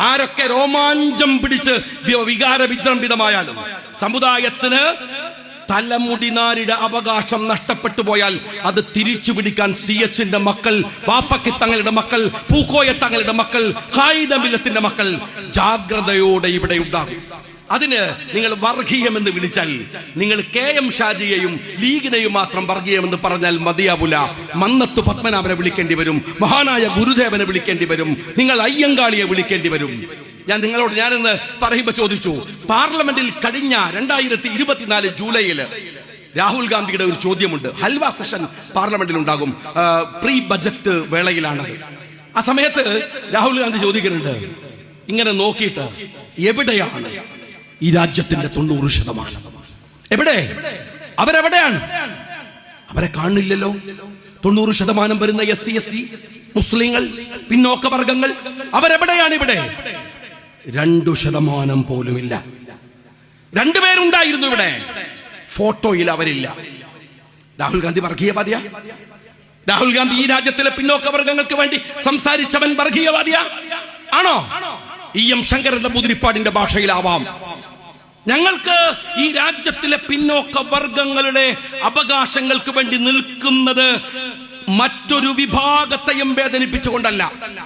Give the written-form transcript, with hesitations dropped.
ആരൊക്കെ രോമാഞ്ചം പിടിച്ച് വികാര വിജൃംഭിതമായാലും സമുദായത്തിന് തലമുടിനാരിയുടെ അവകാശം നഷ്ടപ്പെട്ടു പോയാൽ അത് തിരിച്ചു പിടിക്കാൻ CHന്റെ മക്കൾ, വാഫക്കി തങ്ങളുടെ മക്കൾ, പൂക്കോയ തങ്ങളുടെ മക്കൾ, ഖായിദമില്ലത്തിന്റെ മക്കൾ ജാഗ്രതയോടെ ഇവിടെ ഉണ്ടാകും. അതിന് നിങ്ങൾ വർഗീയമെന്ന് വിളിച്ചാൽ, നിങ്ങൾ KM ഷാജിയെയും ലീഗിനെയും മാത്രം വർഗീയമെന്ന് പറഞ്ഞാൽ മതിയാവില്ല. മന്നത്ത് പത്മനാഭനെ വിളിക്കേണ്ടി വരും, മഹാനായ ഗുരുദേവനെ വിളിക്കേണ്ടി വരും, നിങ്ങൾ അയ്യങ്കാളിയെ വിളിക്കേണ്ടി വരും. ഞാനിന്ന് പറയുമ്പോ ചോദിച്ചു, പാർലമെന്റിൽ കഴിഞ്ഞ 2024 ജൂലൈയിൽ രാഹുൽ ഗാന്ധിയുടെ ഒരു ചോദ്യമുണ്ട്. ഹൽവ സെഷൻ പാർലമെന്റിൽ ഉണ്ടാകും, പ്രീ ബജറ്റ് വേളയിലാണത്. ആ സമയത്ത് രാഹുൽ ഗാന്ധി ചോദിക്കുന്നുണ്ട്, ഇങ്ങനെ നോക്കിയിട്ട് എവിടെയാണ് ഈ രാജ്യത്തിന്റെ 90%? എവിടെ? അവരെവിടെയാണ്? അവരെ കാണില്ലല്ലോ. 90% വരുന്ന SC ST മുസ്ലിങ്ങൾ, പിന്നോക്ക വർഗങ്ങൾ അവരെവിടെയാണ്? ഇവിടെ 2% പോലുമില്ല. 2 പേരുണ്ടായിരുന്നു ഇവിടെ, ഫോട്ടോയിൽ അവരില്ല. രാഹുൽ ഗാന്ധി വർഗീയവാദിയാ? രാഹുൽ ഗാന്ധി ഈ രാജ്യത്തിലെ പിന്നോക്ക വർഗങ്ങൾക്ക് വേണ്ടി സംസാരിച്ചവൻ വർഗീയവാദിയാ ആണോ? EM ശങ്കരന്റെ മുതിരിപ്പാടിന്റെ ഭാഷയിലാവാം. ഞങ്ങൾക്ക് ഈ രാജ്യത്തിലെ പിന്നോക്ക വർഗങ്ങളുടെ അവകാശങ്ങൾക്ക് വേണ്ടി നിൽക്കുന്നത് മറ്റൊരു വിഭാഗത്തെയും വേദനിപ്പിച്ചുകൊണ്ടല്ല.